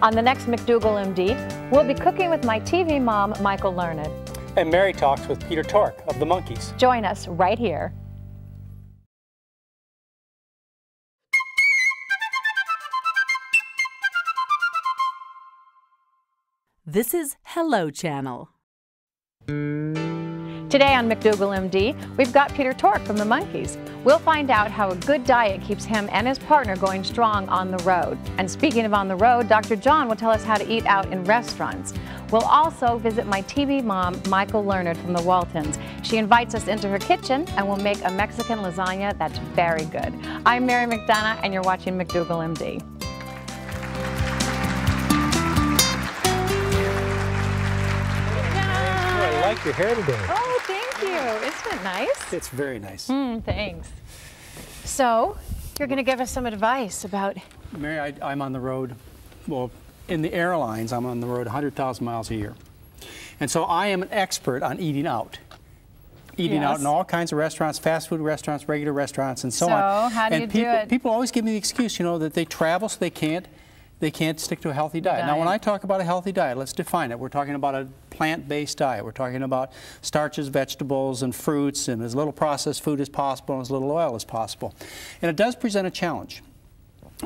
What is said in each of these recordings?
On the next McDougall MD, we'll be cooking with my TV mom, Michael Learned. And Mary talks with Peter Tork of the Monkeys. Join us right here. This is Hello Channel. Today on McDougall MD, we've got Peter Tork from the Monkeys. We'll find out how a good diet keeps him and his partner going strong on the road. And speaking of on the road, Dr. John will tell us how to eat out in restaurants. We'll also visit my TV mom, Michael Learned from the Waltons. She invites us into her kitchen and we'll make a Mexican lasagna that's very good. I'm Mary McDonough and you're watching McDougall MD. I like your hair today. Oh, thank you. Isn't it nice? It's very nice. Thanks. So, you're going to give us some advice about... Mary, I'm on the road, well, in the airlines, I'm on the road 100,000 miles a year. And so I am an expert on eating out. Eating out in all kinds of restaurants, fast food restaurants, regular restaurants, and so on. So, how do you do it? People always give me the excuse, you know, that they travel so they can't stick to a healthy diet. Now, when I talk about a healthy diet, let's define it. We're talking about a plant-based diet. We're talking about starches, vegetables, and fruits, and as little processed food as possible, and as little oil as possible. And it does present a challenge.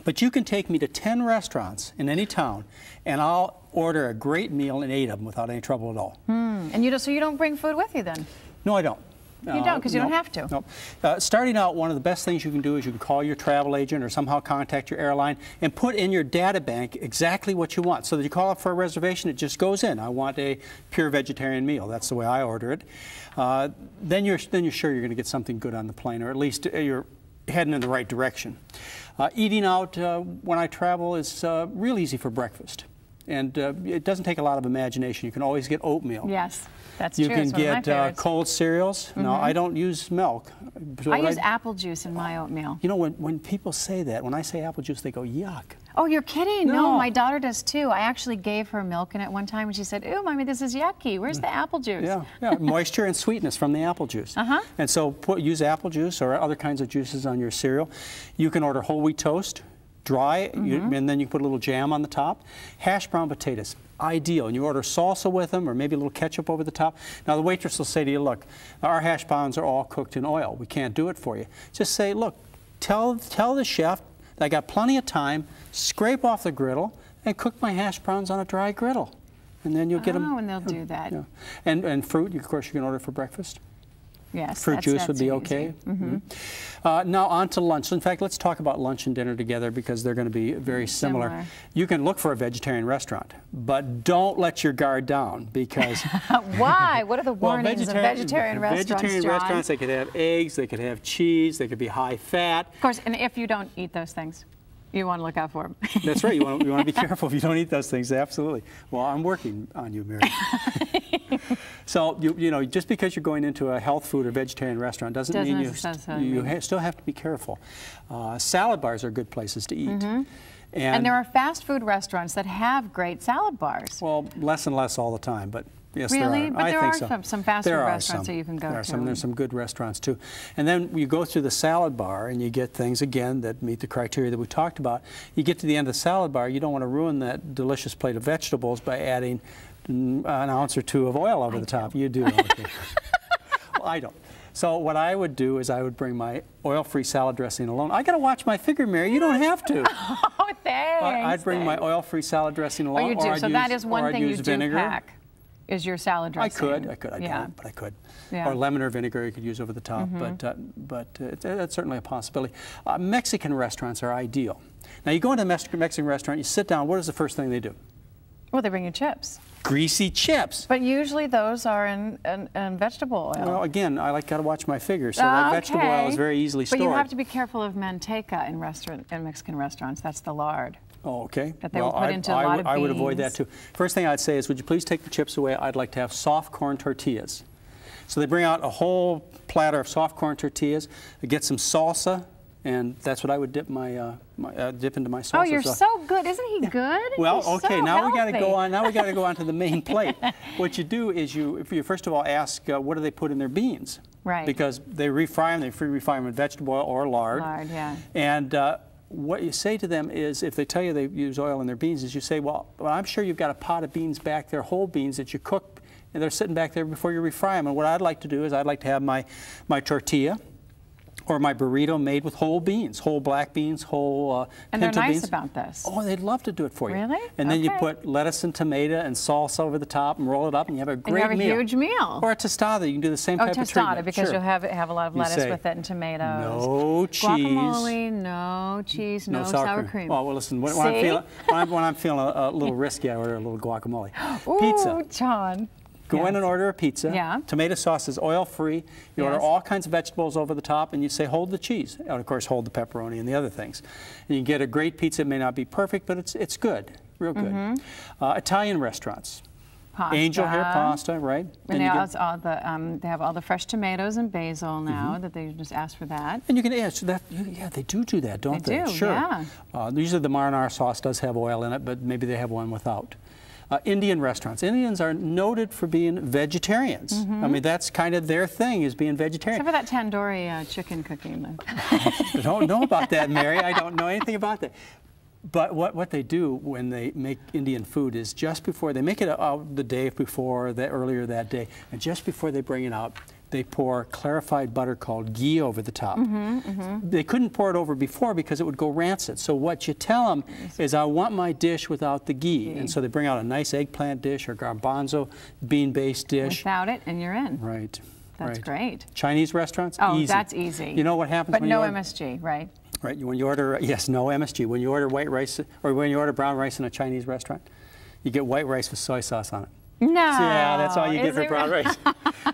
But you can take me to 10 restaurants in any town, and I'll order a great meal in 8 of them without any trouble at all. And so you don't bring food with you then? No, I don't. You don't, because you don't have to. No. Starting out, one of the best things you can do is you can call your travel agent or somehow contact your airline and put in your data bank exactly what you want. So that you call up for a reservation, it just goes in. I want a pure vegetarian meal. That's the way I order it. Then you're sure you're going to get something good on the plane, or at least you're heading in the right direction. Eating out when I travel is real easy for breakfast. And it doesn't take a lot of imagination. You can always get oatmeal. Yes. That's true. You can get cold cereals. No, I don't use milk. I use apple juice in my oatmeal. You know, when people say that, when I say apple juice, they go, yuck. Oh, you're kidding. No, my daughter does too. I actually gave her milk in it one time and she said, "Ooh, Mommy, this is yucky. Where's the apple juice?" Yeah, moisture and sweetness from the apple juice. And so use apple juice or other kinds of juices on your cereal. You can order whole wheat toast, dry, and then you put a little jam on the top. Hash brown potatoes. Ideal, and you order salsa with them or maybe a little ketchup over the top. Now the waitress will say to you, look, our hash browns are all cooked in oil. We can't do it for you. Just say, look, tell the chef that I got plenty of time, scrape off the griddle and cook my hash browns on a dry griddle. And then you'll get them. Oh, and they'll do that. Yeah. And fruit, of course, you can order for breakfast. Yes, fruit juice would be okay. Now on to lunch. In fact, let's talk about lunch and dinner together because they're going to be very similar. You can look for a vegetarian restaurant, but don't let your guard down because... Why? What are the warnings of vegetarian restaurants, Vegetarian restaurants, they could have eggs, they could have cheese, they could be high fat. Of course, and if you don't eat those things, you want to look out for them. That's right. You want to be careful if you don't eat those things. Absolutely. Well, I'm working on you, Mary. So, you know, just because you're going into a health food or vegetarian restaurant doesn't mean you still have to be careful. Salad bars are good places to eat. And there are fast food restaurants that have great salad bars. Well, less and less all the time, but yes, really? there are. But there are some fast food restaurants that you can go to. There's some good restaurants too. And then you go through the salad bar and you get things, again, that meet the criteria that we talked about. You get to the end of the salad bar, you don't want to ruin that delicious plate of vegetables by adding an ounce or 2 of oil over the top. You do. Okay. Well, I don't. So what I would do is I would bring my oil-free salad dressing alone. I got to watch my figure, Mary. You don't have to. Oh, thanks. I'd bring my oil-free salad dressing alone. Oh, you do. So that is one thing you do pack. Is your salad dressing? I could. I don't, but I could. Or lemon or vinegar you could use over the top. But that's certainly a possibility. Mexican restaurants are ideal. Now you go into a Mexican restaurant, you sit down. What is the first thing they do? Well, they bring you chips. Greasy chips. But usually those are in vegetable oil. Well, again, I got to watch my figure, so that vegetable oil is very easily stored. But you have to be careful of manteca in Mexican restaurants. That's the lard. Oh, okay. That they will put into a lot of beans. I would avoid that too. First thing I'd say is, would you please take the chips away? I'd like to have soft corn tortillas. So they bring out a whole platter of soft corn tortillas. They get some salsa, and that's what I would dip dip into my salsa. Oh, you're so good! Isn't he good? Well, He's okay. So now healthy. we got to go on. Now we got to go on to the main plate. What you do is you first of all ask what do they put in their beans? Right. Because they refry them. They refry them in vegetable oil or lard. Lard, yeah. And what you say to them is, if they tell you they use oil in their beans, is you say, well, I'm sure you've got a pot of beans back there, whole beans that you cook, and they're sitting back there before you refry them. And what I'd like to do is I'd like to have my tortilla or my burrito made with whole beans, whole black beans, whole and pinto they're nice beans. about this. Oh, they'd love to do it for you. Really? And then you put lettuce and tomato and salsa over the top and roll it up, and you have a great meal. And you have a huge meal. Or a tostada. You can do the same type of treatment. Tostada, because sure. you'll have a lot of lettuce say, with it and tomatoes. No cheese. Guacamole, no cheese, no sour cream. Oh, well, listen, when I'm feeling a little risky, I order a little guacamole. Ooh, pizza. John. Go in and order a pizza. Yeah. Tomato sauce is oil-free. You order all kinds of vegetables over the top, and you say, hold the cheese. And, of course, hold the pepperoni and the other things. And you get a great pizza. It may not be perfect, but it's good, real good. Italian restaurants. Pasta. Angel hair pasta, right? And they have all the fresh tomatoes and basil now that they just ask for that. And you can ask that. Yeah, they do that, don't they? They do, sure. yeah. Usually the marinara sauce does have oil in it, but maybe they have one without. Indian restaurants. Indians are noted for being vegetarians. I mean, that's kind of their thing, is being vegetarian. Except for that tandoori chicken cooking. I don't know about that, Mary. I don't know anything about that. But what they do when they make Indian food is just before, they make it out the day before, earlier that day, and just before they bring it out, they pour clarified butter called ghee over the top. They couldn't pour it over before because it would go rancid. So what you tell them is, I want my dish without the ghee. And so they bring out a nice eggplant dish or garbanzo bean-based dish. Without it, and you're in. Right. That's great. Chinese restaurants? Oh, easy. that's easy. You know what happens when you order? But no MSG, right? Right. When you order, yes, no MSG. When you order white rice, or when you order brown rice in a Chinese restaurant, you get white rice with soy sauce on it. No. So, yeah, that's all you get for brown rice.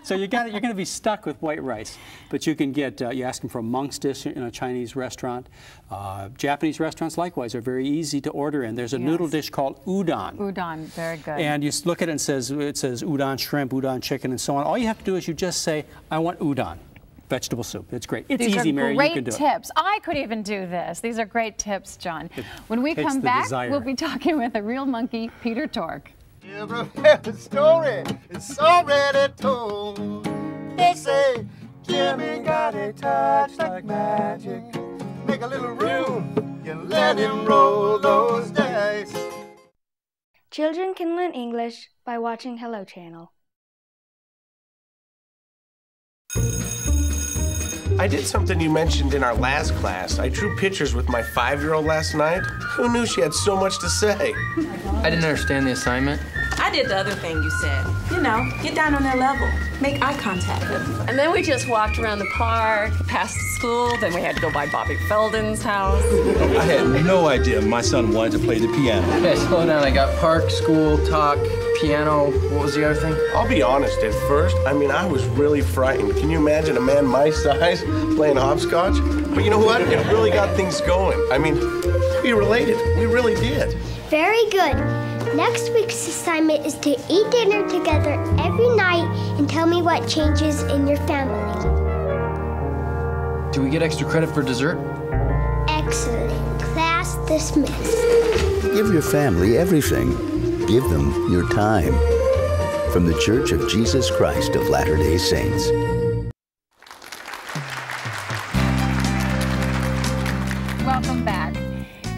So you're going to be stuck with white rice. But you can get, you ask them for a monk's dish in a Chinese restaurant. Japanese restaurants, likewise, are very easy to order in. There's a noodle dish called udon. Udon, very good. And you look at it and it says udon shrimp, udon chicken, and so on. All you have to do is you just say, I want udon. Vegetable soup. It's great. It's easy, Mary. You can do it. These are great tips. I could even do this. These are great tips, John. When we come back, we'll be talking with a real monkey, Peter Tork. The story is already told. They say Jimmy got a touch like magic. Make a little room, you let him roll those dice. Children can learn English by watching Hello Channel. I did something you mentioned in our last class. I drew pictures with my 5-year-old last night. Who knew she had so much to say? I didn't understand the assignment. I did the other thing you said. You know, get down on their level. Make eye contact. And then we just walked around the park, past the school, then we had to go by Bobby Felden's house. I had no idea my son wanted to play the piano. Okay, slow down. I got park, school, talk, piano. What was the other thing? I'll be honest, at first, I was really frightened. Can you imagine a man my size playing hopscotch? But you know what? It really got things going. We related. We really did. Very good. Next week's assignment is to eat dinner together every night and tell me what changes in your family. Do we get extra credit for dessert? Excellent. Class dismissed. Give your family everything. Give them your time. From the Church of Jesus Christ of Latter-day Saints. Welcome back.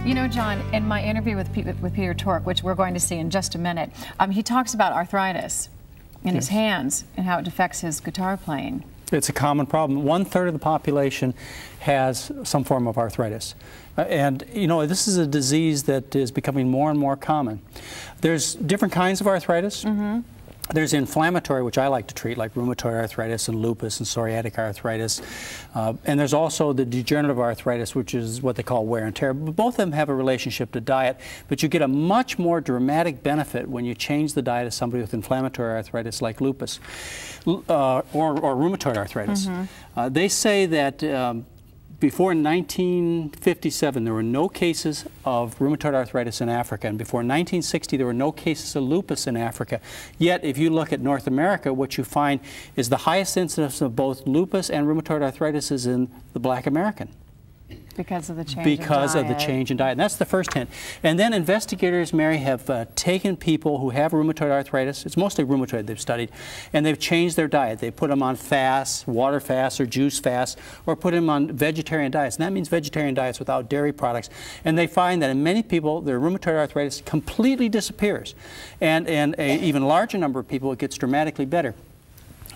You know, John, in my interview with Peter Tork, which we're going to see in just a minute, he talks about arthritis in his hands and how it affects his guitar playing. It's a common problem. 1/3 of the population has some form of arthritis. And, you know, this is a disease that is becoming more and more common. There's different kinds of arthritis. There's inflammatory, which I like to treat, like rheumatoid arthritis and lupus and psoriatic arthritis. And there's also the degenerative arthritis, which is what they call wear and tear. Both of them have a relationship to diet, but you get a much more dramatic benefit when you change the diet of somebody with inflammatory arthritis like lupus or rheumatoid arthritis. They say that before 1957, there were no cases of rheumatoid arthritis in Africa, and before 1960, there were no cases of lupus in Africa. Yet, if you look at North America, what you find is the highest incidence of both lupus and rheumatoid arthritis is in the Black American. Because of the change because of the change in diet. And that's the first hint. And then investigators, Mary, have taken people who have rheumatoid arthritis, it's mostly rheumatoid they've studied, and they've changed their diet. They put them on fasts, water fasts or juice fasts, or put them on vegetarian diets. And that means vegetarian diets without dairy products. And they find that in many people, their rheumatoid arthritis completely disappears. And an even larger number of people, it gets dramatically better.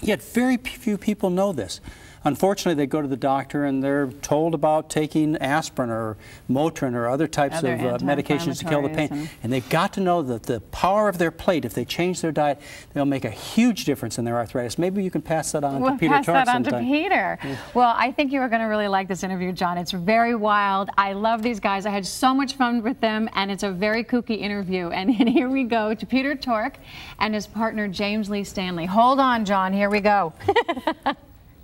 Yet very few people know this. Unfortunately, they go to the doctor and they're told about taking aspirin or Motrin or other types of medications to kill the pain. And they've got to know that the power of their plate, if they change their diet, they'll make a huge difference in their arthritis. Maybe you can pass that on to Peter Tork sometime. We'll pass that on to Peter. Yeah. Well, I think you are going to really like this interview, John. It's very wild. I love these guys. I had so much fun with them, and it's a very kooky interview. And here we go to Peter Tork and his partner, James Lee Stanley. Hold on, John. Here we go.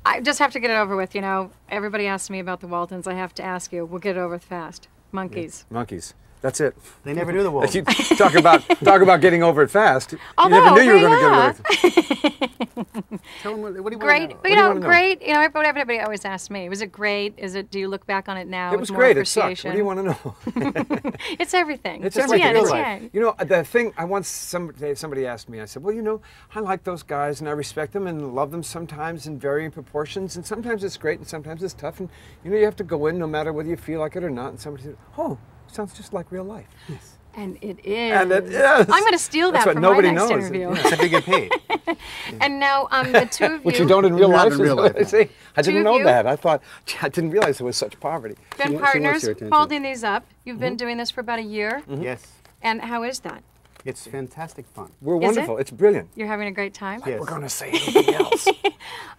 I just have to get it over with, you know. Everybody asks me about the Waltons. I have to ask you. We'll get it over fast. Monkeys. Yeah, monkeys. That's it. They never knew the Waltons. You talk about getting over it fast. You never knew you were going to get over it. Tell them what do you want to know? Great. You know, great. You know, everybody always asks me, was it great? Is it? Do you look back on it now? It was great. It sucked. What do you want to know? It's everything. It's everything. Right. You know, the thing, somebody asked me, I said, well, you know, I like those guys and I respect them and love them sometimes in varying proportions, and sometimes it's great and sometimes it's tough, and you know, you have to go in no matter whether you feel like it or not. And somebody said, oh, sounds just like real life. Yes. And it is. And it is. I'm going to steal that for my next interview. Except they get paid. And now the two of you. Which you don't in real life. See, I didn't know that. I didn't realize there was such poverty. Been partners holding these up. You've been doing this for about a year. Yes. And how is that? It's fantastic fun. We're wonderful. It's brilliant. You're having a great time? Yes. We're going to say anything else.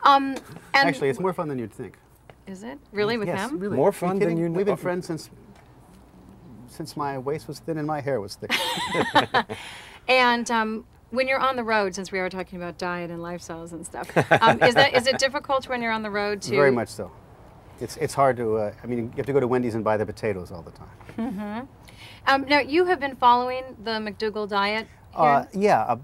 And actually, it's more fun than you'd think. Is it? Really, with yes, him? Really. More fun than you know. We've been friends since my waist was thin and my hair was thick. And when you're on the road, since we are talking about diet and lifestyles and stuff, is it difficult when you're on the road to? Very much so. It's hard to. I mean, you have to go to Wendy's and buy the potatoes all the time. Mm-hmm. Now you have been following the McDougall diet here? Yeah.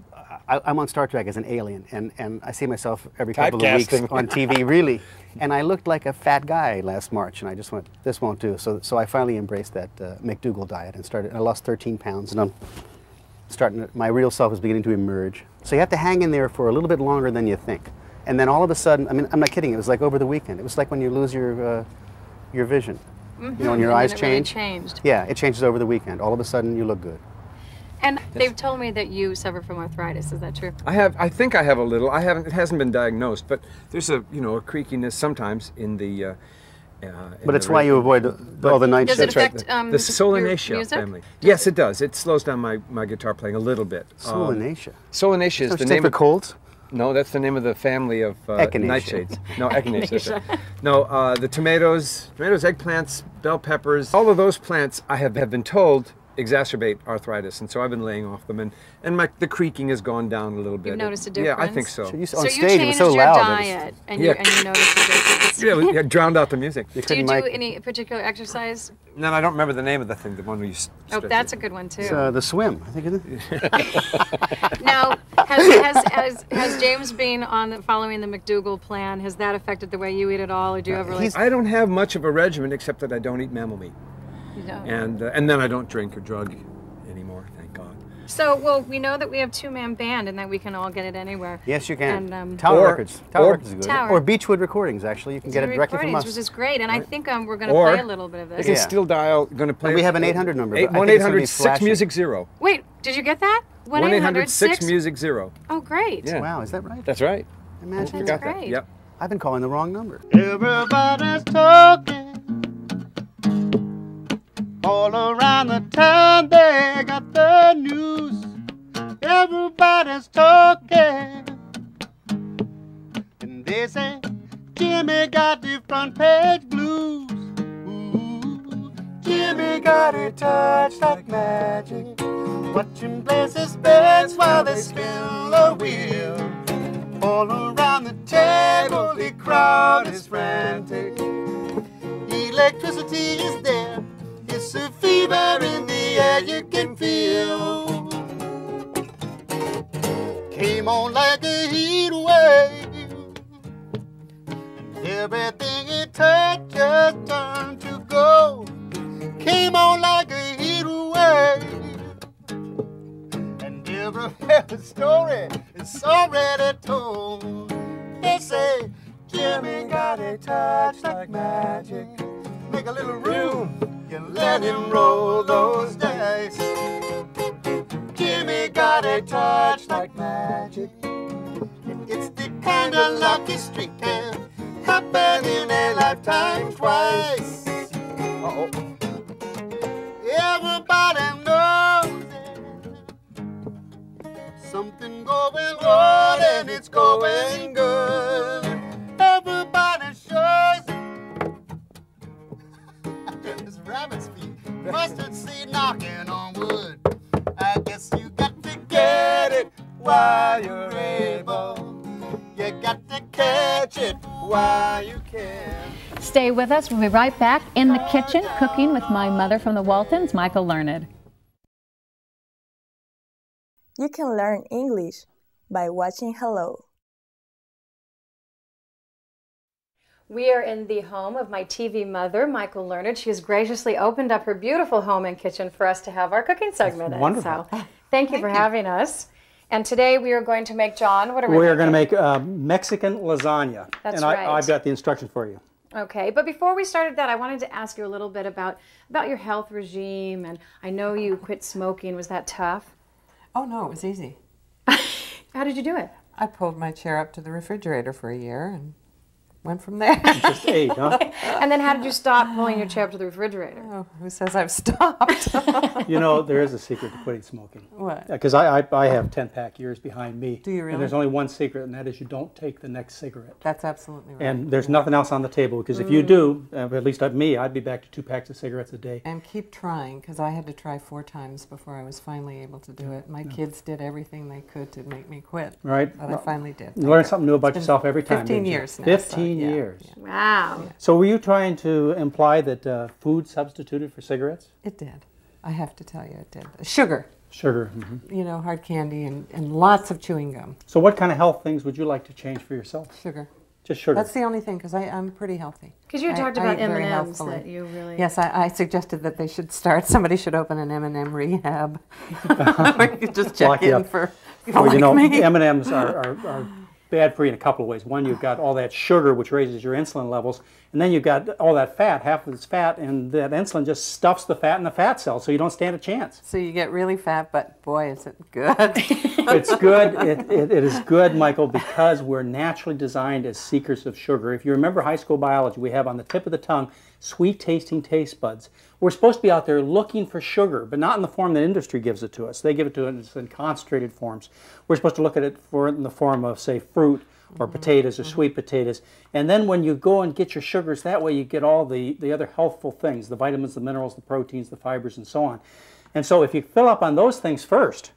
I'm on Star Trek as an alien, and I see myself every couple of weeks on TV, really. And I looked like a fat guy last March, and I just went, this won't do. So I finally embraced that McDougall diet and started. I lost 13 pounds, and I'm starting. My real self is beginning to emerge. So you have to hang in there for a little bit longer than you think, and then all of a sudden, I mean, I'm not kidding. It was like over the weekend. It was like when you lose your vision. Mm-hmm. You know, when your eyes change. Really changed. Yeah, it changes over the weekend. All of a sudden, you look good. And they've told me that you suffer from arthritis. Is that true? I think I have a little. It hasn't been diagnosed, but there's a creakiness sometimes in the. But it's why you avoid all the night shifts. Does it affect the Solanaceae family? Yes, it does. It slows down my guitar playing a little bit. Solanaceae. Solanaceae is the name of colds. No, that's the name of the family of nightshades. No, echinacea. No, the tomatoes, eggplants, bell peppers, all of those plants I have been told exacerbate arthritis, and so I've been laying off them, and the creaking has gone down a little bit. You've noticed a difference? Yeah, I think so. So you changed your diet, and you noticed a difference. Yeah, we drowned out the music. Do you do any particular exercise? No, I don't remember the name of the thing, the one we used. Oh, that's a good one too. It's the swim, I think it is. Now, has James been following the McDougall plan? Has that affected the way you eat at all, or do you ever? I don't have much of a regimen except that I don't eat mammal meat. And then I don't drink or drug anymore, thank God. So, well, we know that we have two-man band and that we can all get it anywhere. Yes, you can. And, Tower Records. Tower Records is good. Or Beechwood Recordings, actually. You can get it directly from us. Which is great, and I think we're going to play a little bit of this. You can still dial, going to play. And we have an 800 number. 1-800-6-MUSIC-0. Wait, did you get that? 1-800-6-MUSIC-0. Oh, great. Yeah. Wow, is that right? That's right. Imagine that's great. Yep. I've been calling the wrong number. Everybody's talking. All around the town they got the news. Everybody's talking. And they say Jimmy got the front page blues. Ooh, Jimmy got a touch like magic. Watching places beds while they spin the wheel. All around the table the crowd is frantic. Electricity is there. It's a fever in the air you can feel. Came on like a heat wave. And everything it touched just turned to gold. ago came on like a heat wave, and every story is already told. They say Jimmy got a touch like magic. Make a little room, you let him roll those dice. Jimmy got a touch like magic. It's the kind of lucky streak can happen in a lifetime twice. Uh-oh. Everybody knows it. Something going on and it's going good. Everybody shows it. This rabbit's feet, mustard seed knocking on wood. I guess you got to get it while you're able. You got to catch it while you can. Stay with us. We'll be right back in the kitchen cooking with my mother from the Waltons, Michael Learned. You can learn English by watching Hello. We are in the home of my TV mother, Michael Learned. She has graciously opened up her beautiful home and kitchen for us to have our cooking segment in. Wonderful. So thank you for having us. And today we are going to make, John, what are we making? We are going to make Mexican lasagna. That's and right. I've got the instructions for you. Okay, but before we started that, I wanted to ask you a little bit about your health regime. And I know you quit smoking. Was that tough? Oh, no, it was easy. How did you do it? I pulled my chair up to the refrigerator for a year and went from there. Just ate, huh? And then how did you stop pulling your chair up to the refrigerator? Oh, who says I've stopped? You know, there is a secret to quitting smoking. What? Because I have 10-pack years behind me. Do you really? And there's only one secret, and that is you don't take the next cigarette. That's absolutely right. And there's nothing else on the table, because if you do, at least me, I'd be back to 2 packs of cigarettes a day. And keep trying, because I had to try 4 times before I was finally able to do it. My kids did everything they could to make me quit. Right. But I finally did. You learn something new about yourself every time. 15 years now. 15 years. Yeah. Wow. Yeah. So were you trying to imply that food substituted for cigarettes? It did. I have to tell you, it did. Sugar. Sugar. You know, hard candy and lots of chewing gum. So what kind of health things would you like to change for yourself? Sugar. Just sugar. That's the only thing, because I'm pretty healthy. Because you talked about eat very M&Ms healthfully. that you really... Yes, I suggested that they should somebody should open an M&M rehab. You just check in for people well, you know, me. M&Ms are bad for you in a couple of ways. One, you've got all that sugar, which raises your insulin levels, and then you've got all that fat, half of it's fat, and that insulin just stuffs the fat in the fat cells, so you don't stand a chance. So you get really fat, but boy, is it good. It's good. It is good, Michael, because we're naturally designed as seekers of sugar. If you remember high school biology, we have on the tip of the tongue sweet-tasting taste buds. We're supposed to be out there looking for sugar, but not in the form that industry gives it to us. They give it to us in concentrated forms. We're supposed to look at it in the form of, say, fruit or potatoes or sweet potatoes. And then when you go and get your sugars that way, you get all the other healthful things, the vitamins, the minerals, the proteins, the fibers, and so on. And so if you fill up on those things first,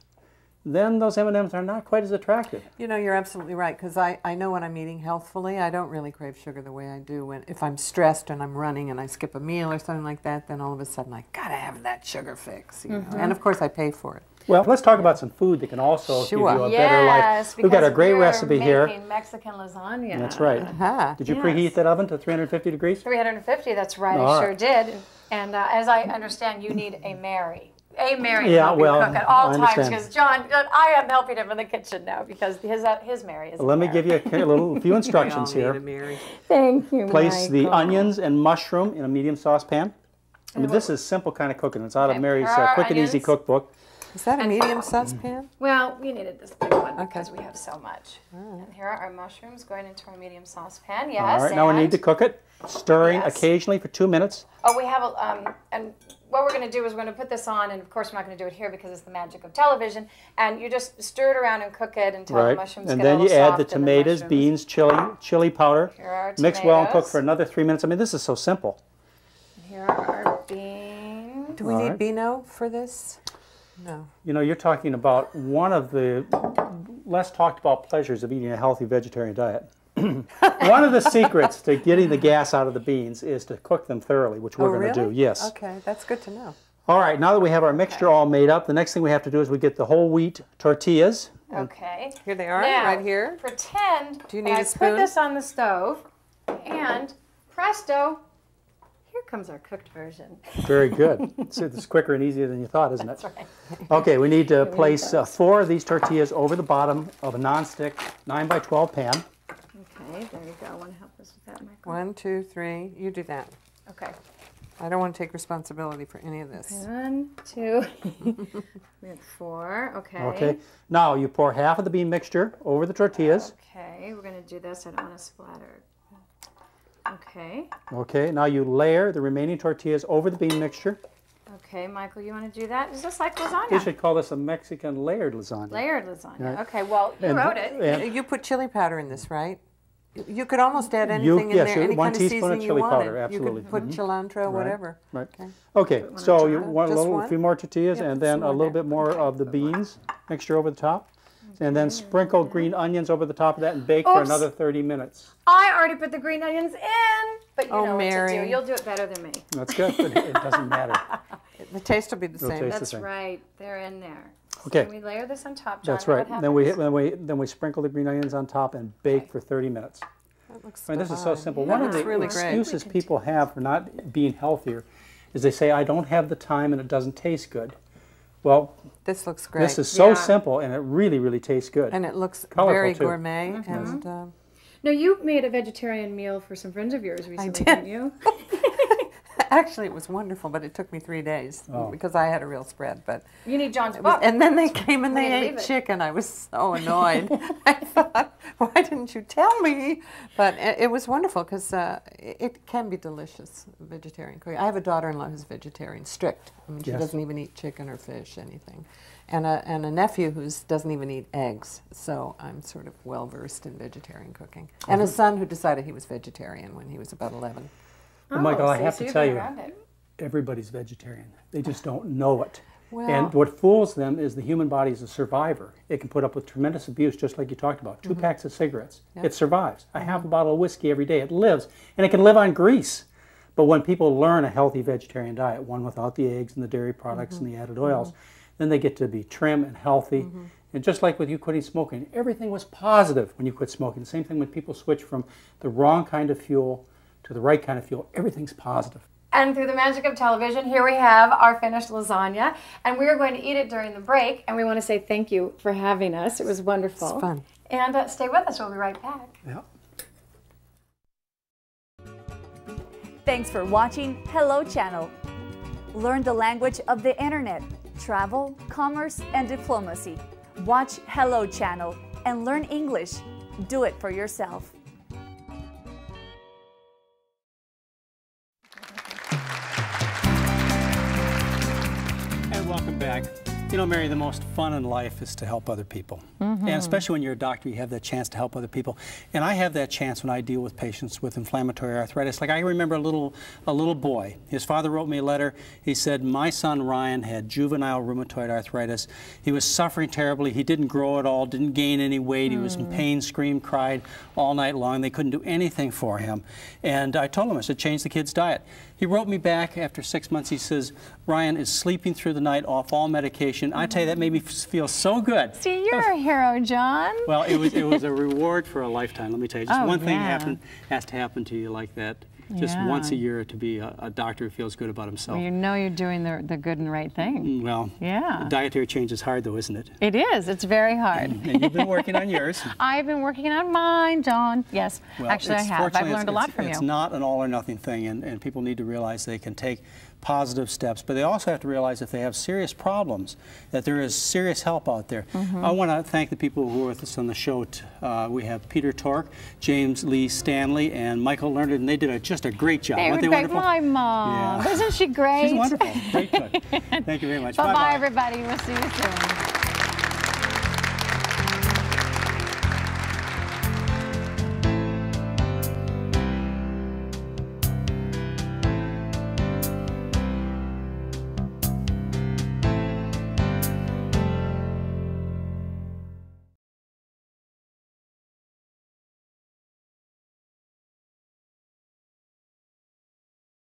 then those M&Ms are not quite as attractive. You know, you're absolutely right, because I know when I'm eating healthfully, I don't really crave sugar the way I do if I'm stressed and I'm running and I skip a meal or something like that, then all of a sudden I gotta have that sugar fix. You know? And of course I pay for it. Well, let's talk about some food that can also give you a better life. We've got a great recipe here. Making Mexican lasagna. That's right. Did you preheat that oven to 350 degrees? 350, that's right, I sure did. And as I understand, you need a Mary. A Mary to help you cook at all times, because John, I am helping him in the kitchen now because his Mary is. Let me give you a few instructions here. Thank you, Place the Michael. onions and mushroom in a medium saucepan. I mean, this is simple kind of cooking. It's out of Mary's Quick and Easy cookbook. Is that a medium saucepan? Well, we needed this big one because we have so much. And here are our mushrooms going into our medium saucepan. Yes. All right, now we need to cook it, stirring occasionally for 2 minutes. Oh, we have and what we're going to do is we're going to put this on, and of course we're not going to do it here because it's the magic of television. And you just stir it around and cook it until the mushrooms get a little soft. And then you add the tomatoes, beans, chili powder. Here are our mix well and cook for another 3 minutes. I mean, this is so simple. Here are our beans. Do we need Beano for this? No. You know, you're talking about one of the less talked about pleasures of eating a healthy vegetarian diet. One of the secrets to getting the gas out of the beans is to cook them thoroughly, which we're going to do. Yes. Okay, that's good to know. All right, now that we have our mixture all made up, the next thing we have to do is we get the whole wheat tortillas. Okay. Here they are, now, right here. Pretend do you need I a spoon? put this on the stove, and presto, here comes our cooked version. Very good. It's quicker and easier than you thought, isn't it? That's right. Okay, we need to place 4 of these tortillas over the bottom of a non-stick 9x12 pan. Okay, there you go. Want to help us with that, Michael? 1, 2, 3. You do that. Okay. I don't want to take responsibility for any of this. 1, 2, 4. Okay. Okay. Now you pour half of the bean mixture over the tortillas. Okay, we're going to do this. I don't want to splatter. Okay. Okay. Now you layer the remaining tortillas over the bean mixture. Okay, Michael, you want to do that? Is this like lasagna? You should call this a Mexican layered lasagna. Layered lasagna. Right. Okay, well, you wrote it. You put chili powder in this, right? You could almost add anything in there, any kind of seasoning you wanted. Powder, absolutely. You could put cilantro, whatever. Right. Okay, so you want a few more tortillas, Yep, and then a little bit more of the beans mixture over the top. And then sprinkle green onions over the top of that and bake for another 30 minutes. I already put the green onions in, but you know Mary. what to do. You'll do it better than me. That's good, but it doesn't matter. The taste will be the same. That's right. They're in there. Okay. So we layer this on top, John. That's right. Then we sprinkle the green onions on top and bake for 30 minutes. That looks I mean, this is so simple. Yeah, One of the really excuses people have for not being healthier is they say, I don't have the time and it doesn't taste good. Well, this looks great. This is so simple, and it really, really tastes good. And it looks colorful very too. gourmet. And now, you made a vegetarian meal for some friends of yours recently, didn't you? Actually, it was wonderful, but it took me 3 days because I had a real spread. But you need John's book. And then they came and they ate chicken. I was so annoyed. I thought, why didn't you tell me? But it was wonderful because it can be delicious, vegetarian cooking. I have a daughter-in-law who's vegetarian, strict. I mean, she doesn't even eat chicken or fish, anything. And a nephew who doesn't even eat eggs. So I'm sort of well-versed in vegetarian cooking. And a son who decided he was vegetarian when he was about 11. Well, Michael, I have to tell you, everybody's vegetarian. They just don't know it. Well, and what fools them is the human body is a survivor. It can put up with tremendous abuse, just like you talked about. 2 packs of cigarettes. Yep. It survives. A half a bottle of whiskey every day. It lives. And it can live on grease. But when people learn a healthy vegetarian diet, one without the eggs and the dairy products and the added oils, then they get to be trim and healthy. And just like with you quitting smoking, everything was positive when you quit smoking. The same thing when people switch from the wrong kind of fuel to the right kind of fuel, everything's positive. And through the magic of television, here we have our finished lasagna, and we are going to eat it during the break, and we want to say thank you for having us. It was wonderful. It's fun. And stay with us. We'll be right back. Yeah. Thanks for watching Hello Channel. Learn the language of the internet, travel, commerce, and diplomacy. Watch Hello Channel and learn English. Do it for yourself. Welcome back. You know, Mary, the most fun in life is to help other people. And especially when you're a doctor, you have that chance to help other people. And I have that chance when I deal with patients with inflammatory arthritis. Like I remember a little boy. His father wrote me a letter. He said, my son Ryan had juvenile rheumatoid arthritis. He was suffering terribly. He didn't grow at all, didn't gain any weight. He was in pain, screamed, cried all night long. They couldn't do anything for him. And I told him, I said, change the kid's diet. He wrote me back after 6 months. He says, Ryan is sleeping through the night off all medication. I tell you, that made me feel so good. See, you're a hero, John. Well, it was a reward for a lifetime, let me tell you. Just one thing has to happen to you like that. Just once a year to be a doctor who feels good about himself. Well, you know you're doing the good and right thing. Well, dietary change is hard though, isn't it? It is. It's very hard. And you've been working on yours. I've been working on mine, John. Yes, well, actually I have. I've learned a lot from you. It's not an all or nothing thing, and people need to realize they can take positive steps, but they also have to realize if they have serious problems, that there is serious help out there. I want to thank the people who are with us on the show. We have Peter Tork, James Lee Stanley, and Michael Learned, and they did just a great job. They were great. My mom. Isn't she great? She's wonderful. Great cook. Thank you very much. Bye-bye, everybody. We'll see you soon.